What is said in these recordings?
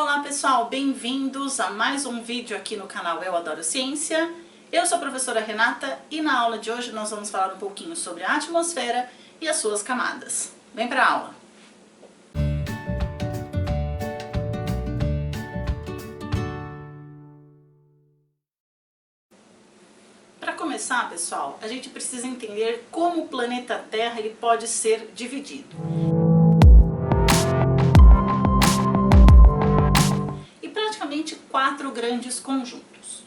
Olá pessoal, bem-vindos a mais um vídeo aqui no canal Eu Adoro Ciência. Eu sou a professora Renata e na aula de hoje nós vamos falar um pouquinho sobre a atmosfera e as suas camadas. Vem pra aula! Para começar, pessoal, a gente precisa entender como o planeta Terra ele pode ser dividido. Quatro grandes conjuntos.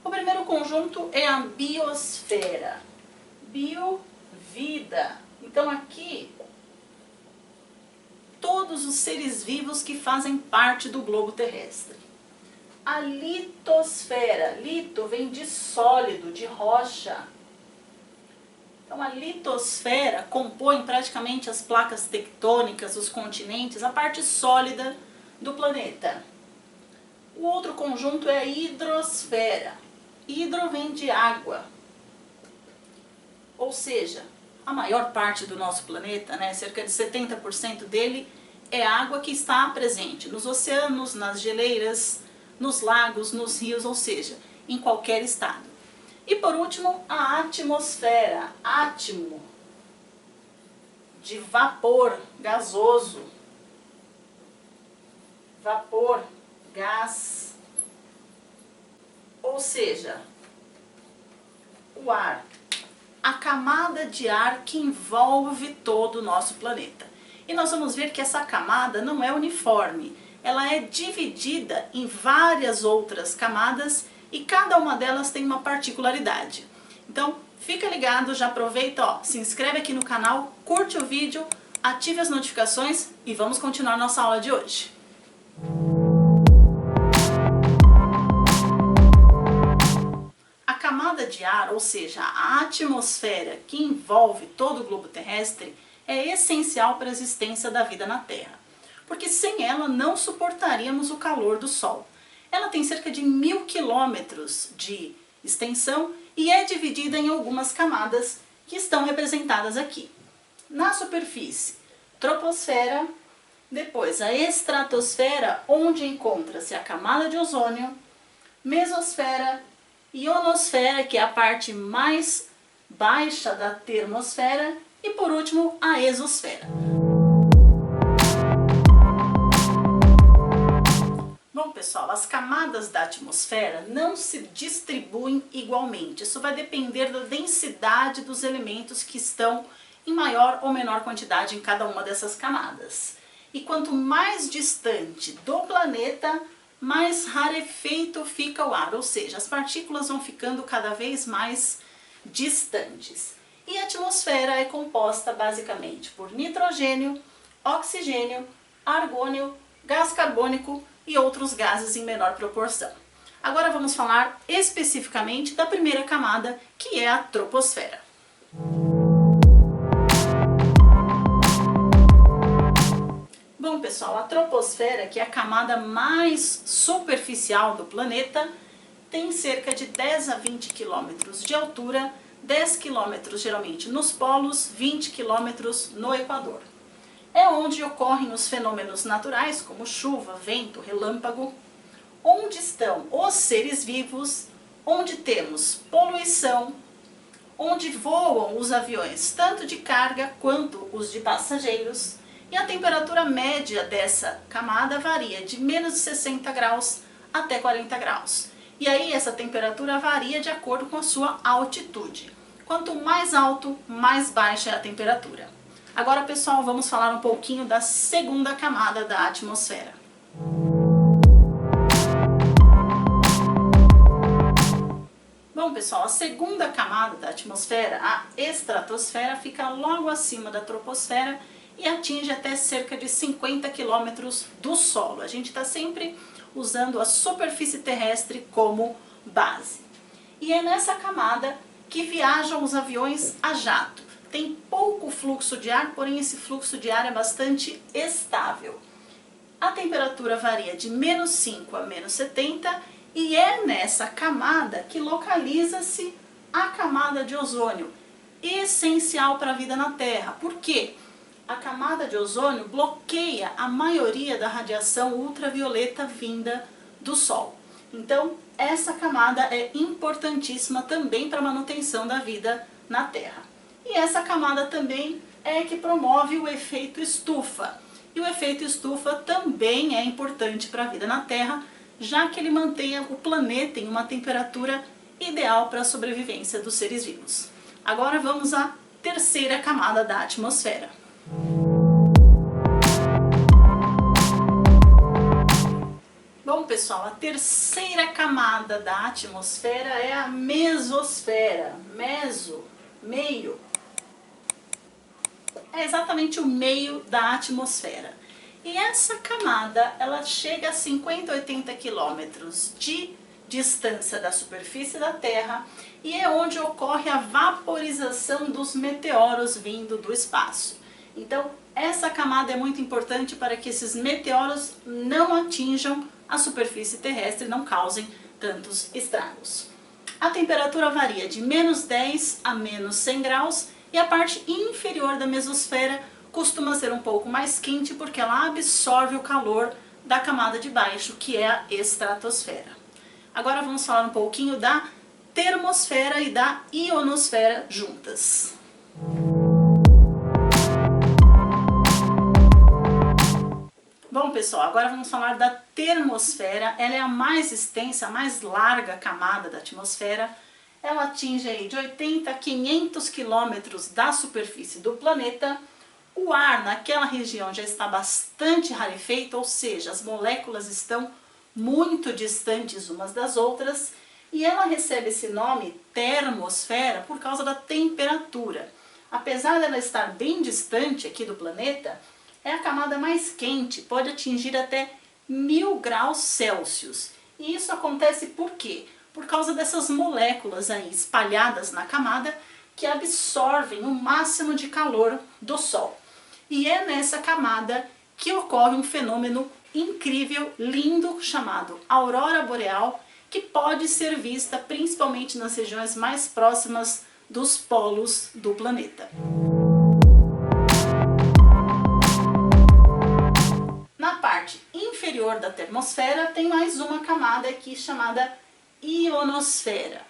O primeiro conjunto é a biosfera. Bio, vida. Então aqui, todos os seres vivos que fazem parte do globo terrestre. A litosfera. Lito vem de sólido, de rocha. Então a litosfera compõe praticamente as placas tectônicas, os continentes, a parte sólida do planeta. O outro conjunto é a hidrosfera. Hidro vem de água. Ou seja, a maior parte do nosso planeta, cerca de 70% dele, é água que está presente nos oceanos, nas geleiras, nos lagos, nos rios, ou seja, em qualquer estado. E por último, a atmosfera. Átimo, de vapor gasoso. Vapor, gás, ou seja, o ar, a camada de ar que envolve todo o nosso planeta. E nós vamos ver que essa camada não é uniforme, ela é dividida em várias outras camadas e cada uma delas tem uma particularidade. Então, fica ligado, já aproveita, se inscreve aqui no canal, curte o vídeo, ative as notificações e vamos continuar nossa aula de hoje. De ar, ou seja, a atmosfera que envolve todo o globo terrestre é essencial para a existência da vida na Terra, porque sem ela não suportaríamos o calor do Sol. Ela tem cerca de 1000 quilômetros de extensão e é dividida em algumas camadas que estão representadas aqui. Na superfície, troposfera, depois a estratosfera, onde encontra-se a camada de ozônio, mesosfera, ionosfera, que é a parte mais baixa da termosfera, e por último a exosfera. Bom pessoal, as camadas da atmosfera não se distribuem igualmente, isso vai depender da densidade dos elementos que estão em maior ou menor quantidade em cada uma dessas camadas. E quanto mais distante do planeta, mais rarefeito fica o ar, ou seja, as partículas vão ficando cada vez mais distantes. E a atmosfera é composta basicamente por nitrogênio, oxigênio, argônio, gás carbônico e outros gases em menor proporção. Agora vamos falar especificamente da primeira camada, que é a troposfera. Bom pessoal, a troposfera, que é a camada mais superficial do planeta, tem cerca de 10 a 20 quilômetros de altura, 10 quilômetros geralmente nos polos, 20 quilômetros no Equador. É onde ocorrem os fenômenos naturais, como chuva, vento, relâmpago, onde estão os seres vivos, onde temos poluição, onde voam os aviões, tanto de carga quanto os de passageiros. E a temperatura média dessa camada varia de menos de 60 graus até 40 graus. E aí essa temperatura varia de acordo com a sua altitude. Quanto mais alto, mais baixa é a temperatura. Agora pessoal, vamos falar um pouquinho da segunda camada da atmosfera. Bom pessoal, a segunda camada da atmosfera, a estratosfera, fica logo acima da troposfera e atinge até cerca de 50 quilômetros do solo. A gente está sempre usando a superfície terrestre como base. E é nessa camada que viajam os aviões a jato. Tem pouco fluxo de ar, porém esse fluxo de ar é bastante estável. A temperatura varia de menos 5 a menos 70 e é nessa camada que localiza-se a camada de ozônio, essencial para a vida na Terra. Por quê? a camada de ozônio bloqueia a maioria da radiação ultravioleta vinda do Sol. Então, essa camada é importantíssima também para a manutenção da vida na Terra. E essa camada também é que promove o efeito estufa. E o efeito estufa também é importante para a vida na Terra, já que ele mantém o planeta em uma temperatura ideal para a sobrevivência dos seres vivos. Agora vamos à terceira camada da atmosfera. Bom, pessoal, a terceira camada da atmosfera é a mesosfera. Meso, meio. É exatamente o meio da atmosfera. E essa camada, ela chega a 50, 80 quilômetros de distância da superfície da Terra e é onde ocorre a vaporização dos meteoros vindo do espaço. Então, essa camada é muito importante para que esses meteoros não atinjam a superfície terrestre e não causem tantos estragos. A temperatura varia de menos 10 a menos 100 graus e a parte inferior da mesosfera costuma ser um pouco mais quente porque ela absorve o calor da camada de baixo, que é a estratosfera. Agora vamos falar um pouquinho da termosfera e da ionosfera juntas. Bom, pessoal, agora vamos falar da termosfera. Ela é a mais extensa, a mais larga camada da atmosfera. Ela atinge aí de 80 a 500 quilômetros da superfície do planeta. O ar naquela região já está bastante rarefeito, ou seja, as moléculas estão muito distantes umas das outras, e ela recebe esse nome termosfera por causa da temperatura. Apesar dela estar bem distante aqui do planeta, é a camada mais quente, pode atingir até 1000 graus Celsius. E isso acontece por quê? Por causa dessas moléculas aí espalhadas na camada que absorvem o máximo de calor do Sol. E é nessa camada que ocorre um fenômeno incrível, lindo, chamado aurora boreal, que pode ser vista principalmente nas regiões mais próximas dos polos do planeta. Na parte inferior da termosfera tem mais uma camada aqui chamada ionosfera.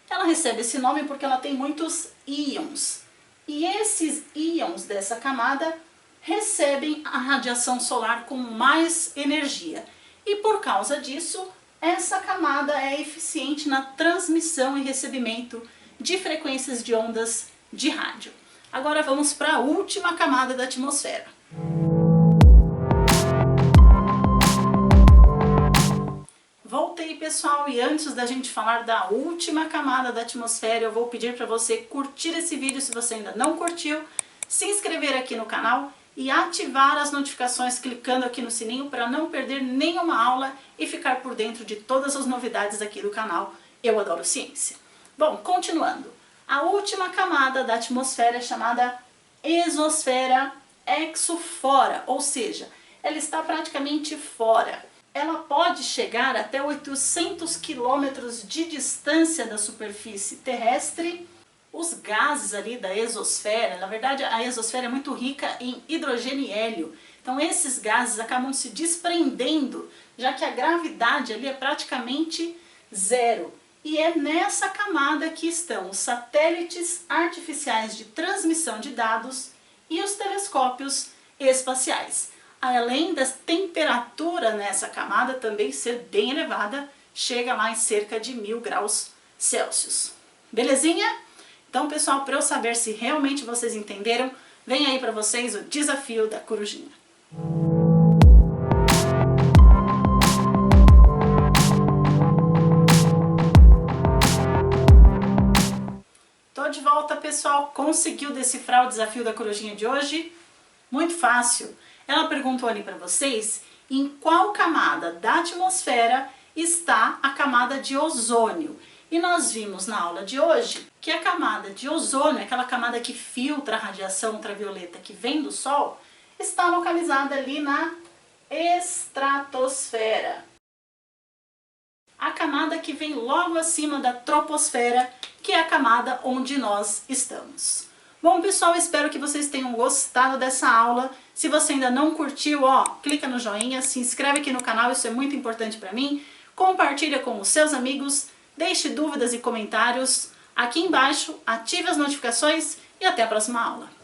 Ela recebe esse nome porque ela tem muitos íons. E esses íons dessa camada recebem a radiação solar com mais energia. E por causa disso, essa camada é eficiente na transmissão e recebimento de frequências de ondas de rádio. Agora vamos para a última camada da atmosfera. Voltei, pessoal, e antes da gente falar da última camada da atmosfera, eu vou pedir para você curtir esse vídeo se você ainda não curtiu, se inscrever aqui no canal e ativar as notificações clicando aqui no sininho para não perder nenhuma aula e ficar por dentro de todas as novidades aqui do canal Eu Adoro Ciência. Bom, continuando. A última camada da atmosfera é chamada exosfera exofora, ou seja, ela está praticamente fora. Ela pode chegar até 800 quilômetros de distância da superfície terrestre. Os gases ali da exosfera, na verdade a exosfera é muito rica em hidrogênio e hélio, então esses gases acabam se desprendendo, já que a gravidade ali é praticamente zero. E é nessa camada que estão os satélites artificiais de transmissão de dados e os telescópios espaciais. Além da temperatura nessa camada também ser bem elevada, chega lá em cerca de 1000 graus Celsius. Belezinha? Então, pessoal, para eu saber se realmente vocês entenderam, vem aí para vocês o desafio da corujinha. Tô de volta, pessoal. Conseguiu decifrar o desafio da corujinha de hoje? Muito fácil. Ela perguntou ali para vocês em qual camada da atmosfera está a camada de ozônio. E nós vimos na aula de hoje que a camada de ozônio, aquela camada que filtra a radiação ultravioleta que vem do Sol, está localizada ali na estratosfera. A camada que vem logo acima da troposfera, que é a camada onde nós estamos. Bom, pessoal, espero que vocês tenham gostado dessa aula. Se você ainda não curtiu, ó, clica no joinha, se inscreve aqui no canal, isso é muito importante para mim. Compartilha com os seus amigos, deixe dúvidas e comentários aqui embaixo, ative as notificações e até a próxima aula.